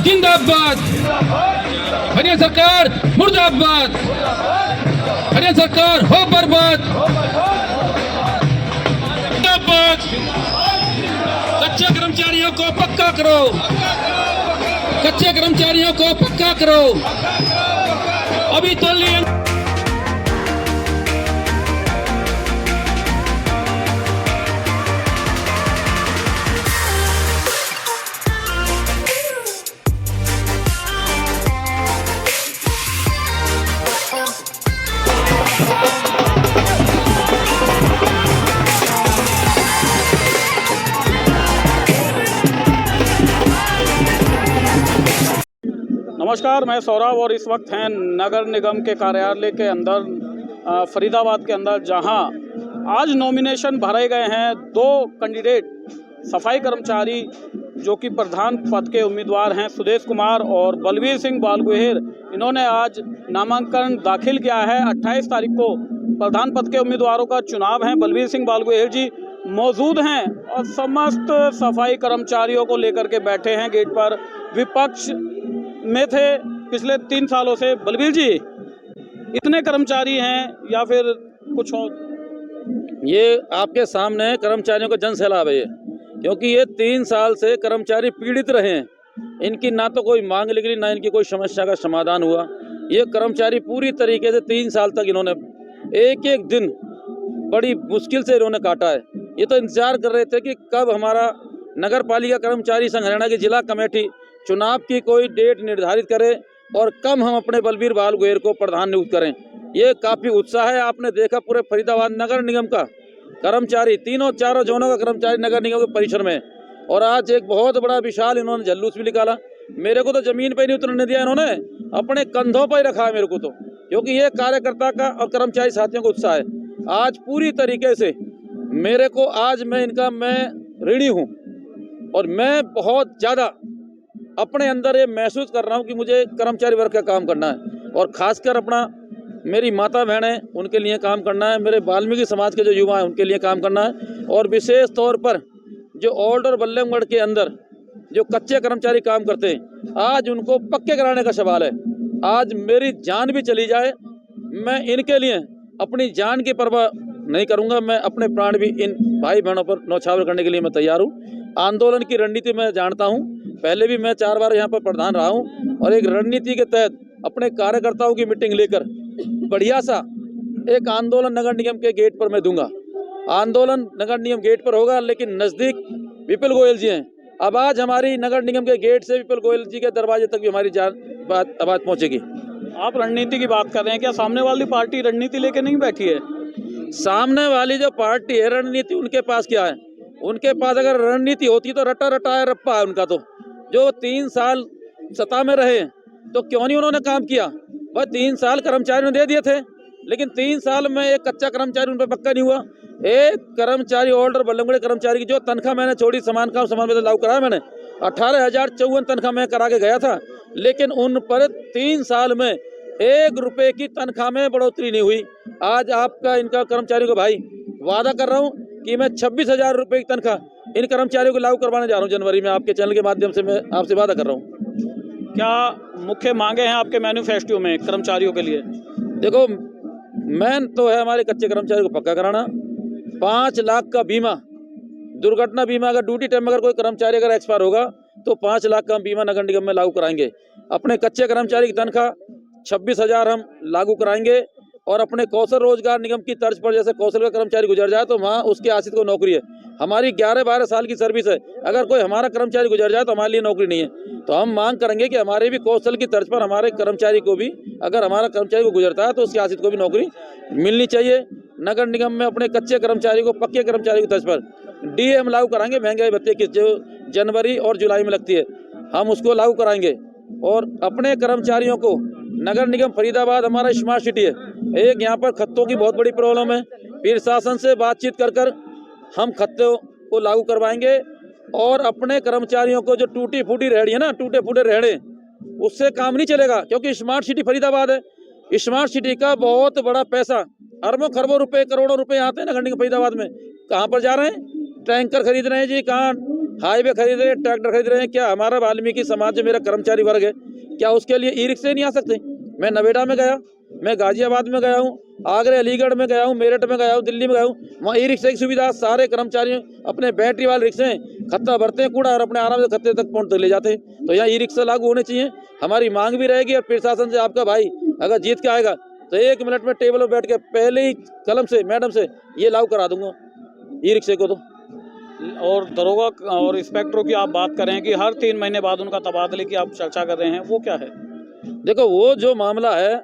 जिंदाबाद, हरियाणा सरकार मुर्दाबाद, हरियाणा सरकार हो बर्बाद, जिंदाबाद। कच्चे कर्मचारियों को पक्का करो, कच्चे कर्मचारियों को पक्का करो। अभी तो नमस्कार, मैं सौरभ और इस वक्त हैं नगर निगम के कार्यालय के अंदर फरीदाबाद के अंदर, जहां आज नॉमिनेशन भरे गए हैं। दो कैंडिडेट सफाई कर्मचारी जो कि प्रधान पद के उम्मीदवार हैं, सुदेश कुमार और बलवीर सिंह बालगोहेर, इन्होंने आज नामांकन दाखिल किया है। 28 तारीख को प्रधान पद के उम्मीदवारों का चुनाव है। बलवीर सिंह बालगोहेर जी मौजूद हैं और समस्त सफाई कर्मचारियों को लेकर के बैठे हैं गेट पर। विपक्ष में थे पिछले 3 सालों से। बलवीर जी, इतने कर्मचारी हैं या फिर कुछ हो? ये आपके सामने कर्मचारियों का जन सैलाब है, क्योंकि ये 3 साल से कर्मचारी पीड़ित रहे हैं। इनकी ना तो कोई मांग निकली, ना इनकी कोई समस्या का समाधान हुआ। ये कर्मचारी पूरी तरीके से 3 साल तक इन्होंने एक एक दिन बड़ी मुश्किल से इन्होंने काटा है। ये तो इंतजार कर रहे थे कि कब हमारा नगर पालिका कर्मचारी संघ हरियाणा की जिला कमेटी चुनाव की कोई डेट निर्धारित करे और कब हम अपने बलवीर बालगोहेर को प्रधान नियुक्त करें। ये काफ़ी उत्साह है। आपने देखा पूरे फरीदाबाद नगर निगम का कर्मचारी, तीनों चारों जोनों का कर्मचारी नगर निगम के परिसर में, और आज एक बहुत बड़ा विशाल इन्होंने जुलूस भी निकाला। मेरे को तो ज़मीन पर नहीं उतरने दिया इन्होंने, अपने कंधों पर ही रखा है मेरे को, तो क्योंकि ये कार्यकर्ता का और कर्मचारी साथियों का उत्साह है। आज पूरी तरीके से मेरे को, आज मैं ऋणी हूँ और मैं बहुत ज़्यादा अपने अंदर ये महसूस कर रहा हूँ कि मुझे कर्मचारी वर्ग का काम करना है, और ख़ासकर अपना मेरी माता बहन है उनके लिए काम करना है, मेरे वाल्मीकि समाज के जो युवा हैं उनके लिए काम करना है, और विशेष तौर पर जो ओल्ड और बल्लभगढ़ के अंदर जो कच्चे कर्मचारी काम करते हैं, आज उनको पक्के कराने का सवाल है। आज मेरी जान भी चली जाए, मैं इनके लिए अपनी जान की परवाह नहीं करूँगा। मैं अपने प्राण भी इन भाई बहनों पर न्यौछावर करने के लिए मैं तैयार हूँ। आंदोलन की रणनीति मैं जानता हूँ, पहले भी मैं 4 बार यहाँ पर प्रधान रहा हूँ, और एक रणनीति के तहत अपने कार्यकर्ताओं की मीटिंग लेकर बढ़िया सा एक आंदोलन नगर निगम के गेट पर मैं दूंगा। आंदोलन नगर निगम गेट पर होगा, लेकिन नज़दीक विपुल गोयल जी हैं। अब आज हमारी नगर निगम के गेट से विपुल गोयल जी के दरवाजे तक भी हमारी आवाज़ पहुँचेगी। आप रणनीति की बात कर रहे हैं, क्या सामने वाली पार्टी रणनीति लेके नहीं बैठी है? सामने वाली जो पार्टी है, रणनीति उनके पास क्या है? उनके पास अगर रणनीति होती तो रट्टा रट्टा है रप्पा है उनका। तो जो 3 साल सत्ता में रहे तो क्यों नहीं उन्होंने काम किया? वह 3 साल कर्मचारियों ने दे दिए थे, लेकिन 3 साल में एक कच्चा कर्मचारी उन पर पक्का नहीं हुआ। एक कर्मचारी ओल्ड और बल्लभगढ़ कर्मचारी की जो तनख्वाह मैंने छोड़ी, समान काम समान वेतन लागू कराया मैंने, 18,054 तनख्वाह मैं करा के गया था, लेकिन उन पर 3 साल में 1 रुपये की तनख्वाह में बढ़ोतरी नहीं हुई। आज आपका इनका कर्मचारियों को भाई वादा कर रहा हूँ कि मैं 26,000 रुपये की तनख्वाह इन कर्मचारियों को लागू करवाने जा रहा हूँ जनवरी में। आपके चैनल के माध्यम से मैं आपसे वादा कर रहा हूँ। क्या मुख्य मांगे हैं आपके मैनिफेस्टो में कर्मचारियों के लिए? देखो, मेन तो है हमारे कच्चे कर्मचारियों को पक्का कराना। 5 लाख का बीमा, दुर्घटना बीमा, अगर ड्यूटी टाइम में अगर कोई कर्मचारी अगर एक्सपायर होगा तो 5 लाख का बीमा नगर निगम में लागू कराएंगे। अपने कच्चे कर्मचारी की तनख्वाह 26,000 हम लागू कराएंगे, और अपने कौशल रोजगार निगम की तर्ज पर, जैसे कौशल का कर्मचारी गुजर जाए तो वहाँ उसके आश्रित को नौकरी है। हमारी 11-12 साल की सर्विस है, अगर कोई हमारा कर्मचारी गुजर जाए तो हमारे लिए नौकरी नहीं है। तो हम मांग करेंगे कि हमारे भी कौशल की तर्ज पर हमारे कर्मचारी को भी, अगर हमारा कर्मचारी को गुजरता है तो उसके आश्रित को भी नौकरी मिलनी चाहिए। नगर निगम में अपने कच्चे कर्मचारी को पक्के कर्मचारी की तर्ज पर डीए हम लागू कराएंगे। महंगाई भत्ते की जो जनवरी और जुलाई में लगती है, हम उसको लागू कराएंगे। और अपने कर्मचारियों को, नगर निगम फरीदाबाद हमारा स्मार्ट सिटी है, एक यहाँ पर खत्तों की बहुत बड़ी प्रॉब्लम है। फिर शासन से बातचीत कर हम खत्तों को लागू करवाएंगे, और अपने कर्मचारियों को जो टूटी फूटी रेहड़ी है ना, टूटे फूटे रेहड़े, उससे काम नहीं चलेगा, क्योंकि स्मार्ट सिटी फरीदाबाद है। स्मार्ट सिटी का बहुत बड़ा पैसा, अरबों खरबों रुपए, करोड़ों रुपए आते हैं नगर निगम फरीदाबाद में। कहाँ पर जा रहे हैं? टैंकर खरीद रहे हैं जी, कहाँ हाईवे खरीद रहे हैं, ट्रैक्टर खरीद रहे हैं, क्या हमारा वाल्मीकि समाज जो मेरा कर्मचारी वर्ग है, क्या उसके लिए ई रिक्शे नहीं आ सकते? मैं नोएडा में गया, मैं गाजियाबाद में गया हूँ, आगरा अलीगढ़ में गया हूँ, मेरठ में गया हूँ, दिल्ली में गया हूँ, वहाँ ई रिक्शे की सुविधा, सारे कर्मचारी अपने बैटरी वाले रिक्शे खत्ता भरते हैं कूड़ा और अपने आराम से खत्ते तक पहुँच ले जाते हैं। तो यहाँ ई रिक्शा लागू होने चाहिए, हमारी मांग भी रहेगी। और प्रशासन से आपका भाई अगर जीत के आएगा तो 1 मिनट में टेबल पर बैठ के पहले ही कलम से मैडम से ये लागू करा दूंगा ई रिक्शे को। तो और दरोगा और इंस्पेक्टरों की आप बात करें कि हर 3 महीने बाद उनका तबादले की आप चर्चा कर रहे हैं, वो क्या है? देखो, वो जो मामला है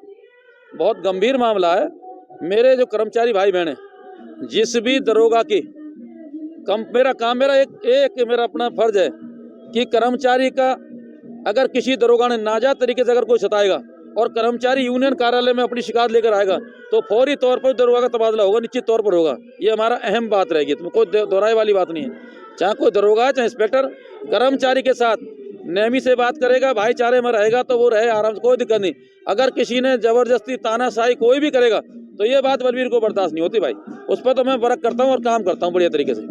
बहुत गंभीर मामला है। मेरे जो कर्मचारी भाई बहन हैं, जिस भी दरोगा की मेरा एक मेरा अपना फर्ज है कि कर्मचारी का अगर किसी दरोगा ने नाजायज तरीके से अगर कोई सताएगा और कर्मचारी यूनियन कार्यालय में अपनी शिकायत लेकर आएगा तो फौरी तौर पर दरोगा का तबादला होगा, निश्चित तौर पर होगा। ये हमारा अहम बात रहेगी, तो कोई दोहराए वाली बात नहीं है। चाहे कोई दरोगा है चाहे इंस्पेक्टर, कर्मचारी के साथ नेमी से बात करेगा, भाईचारे में रहेगा तो वो रहे आराम से, कोई दिक्कत नहीं। अगर किसी ने जबरदस्ती तानाशाही कोई भी करेगा तो ये बात बलवीर को बर्दाश्त नहीं होती भाई। उस पर तो मैं वर्क करता हूँ और काम करता हूँ बढ़िया तरीके से।